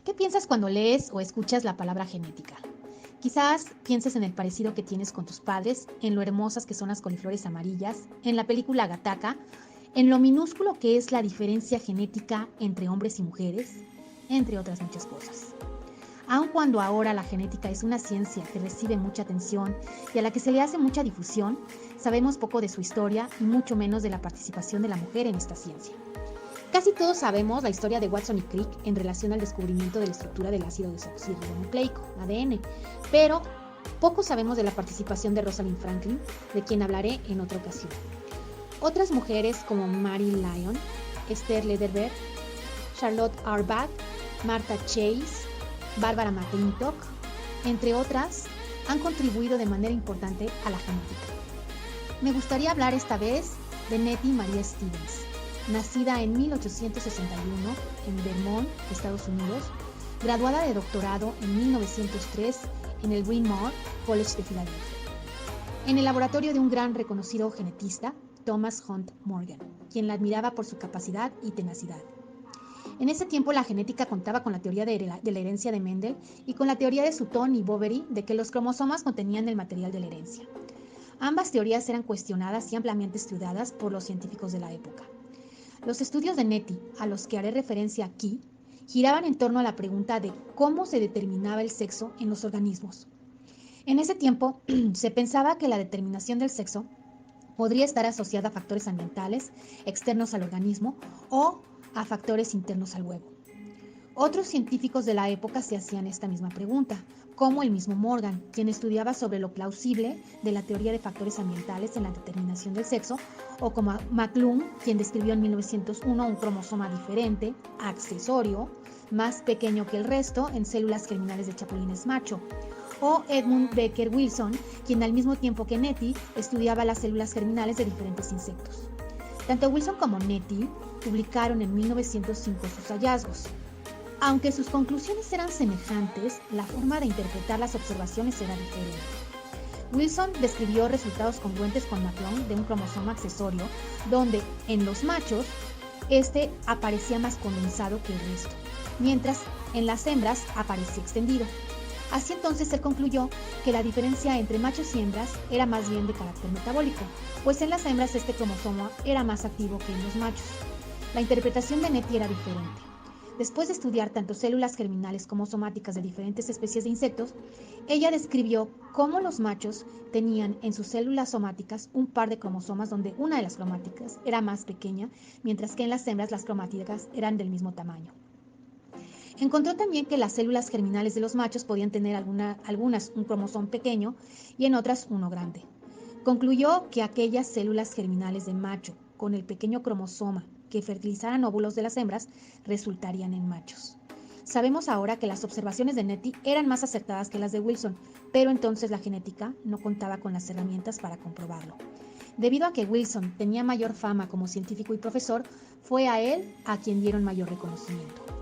¿Qué piensas cuando lees o escuchas la palabra genética? Quizás pienses en el parecido que tienes con tus padres, en lo hermosas que son las coliflores amarillas, en la película Gattaca, en lo minúsculo que es la diferencia genética entre hombres y mujeres, entre otras muchas cosas. Aun cuando ahora la genética es una ciencia que recibe mucha atención y a la que se le hace mucha difusión, sabemos poco de su historia y mucho menos de la participación de la mujer en esta ciencia. Casi todos sabemos la historia de Watson y Crick en relación al descubrimiento de la estructura del ácido desoxirribonucleico, ADN, pero poco sabemos de la participación de Rosalind Franklin, de quien hablaré en otra ocasión. Otras mujeres como Mary Lyon, Esther Lederberg, Charlotte Auerbach, Martha Chase, Barbara McClintock, entre otras, han contribuido de manera importante a la genética. Me gustaría hablar esta vez de Nettie Maria Stevens, nacida en 1861 en Vermont, Estados Unidos, graduada de doctorado en 1903 en el Bryn Mawr College de Filadelfia, en el laboratorio de un gran reconocido genetista, Thomas Hunt Morgan, quien la admiraba por su capacidad y tenacidad. En ese tiempo la genética contaba con la teoría de la herencia de Mendel y con la teoría de Sutton y Boveri de que los cromosomas contenían el material de la herencia. Ambas teorías eran cuestionadas y ampliamente estudiadas por los científicos de la época. Los estudios de Nettie, a los que haré referencia aquí, giraban en torno a la pregunta de cómo se determinaba el sexo en los organismos. En ese tiempo se pensaba que la determinación del sexo podría estar asociada a factores ambientales externos al organismo o a factores internos al huevo. Otros científicos de la época se hacían esta misma pregunta, como el mismo Morgan, quien estudiaba sobre lo plausible de la teoría de factores ambientales en la determinación del sexo, o como McClung, quien describió en 1901 un cromosoma diferente, accesorio, más pequeño que el resto en células germinales de chapulines macho, o Edmund Becker Wilson, quien al mismo tiempo que Nettie estudiaba las células germinales de diferentes insectos. Tanto Wilson como Nettie publicaron en 1905 sus hallazgos. Aunque sus conclusiones eran semejantes, la forma de interpretar las observaciones era diferente. Wilson describió resultados congruentes con McClung de un cromosoma accesorio, donde en los machos este aparecía más condensado que el resto, mientras en las hembras aparecía extendido. Así entonces él concluyó que la diferencia entre machos y hembras era más bien de carácter metabólico, pues en las hembras este cromosoma era más activo que en los machos. La interpretación de Nettie era diferente. Después de estudiar tanto células germinales como somáticas de diferentes especies de insectos, ella describió cómo los machos tenían en sus células somáticas un par de cromosomas donde una de las cromáticas era más pequeña, mientras que en las hembras las cromáticas eran del mismo tamaño. Encontró también que las células germinales de los machos podían tener algunas un cromosoma pequeño y en otras uno grande. Concluyó que aquellas células germinales de macho con el pequeño cromosoma que fertilizaran óvulos de las hembras resultarían en machos. Sabemos ahora que las observaciones de Nettie eran más acertadas que las de Wilson, pero entonces la genética no contaba con las herramientas para comprobarlo. Debido a que Wilson tenía mayor fama como científico y profesor, fue a él a quien dieron mayor reconocimiento.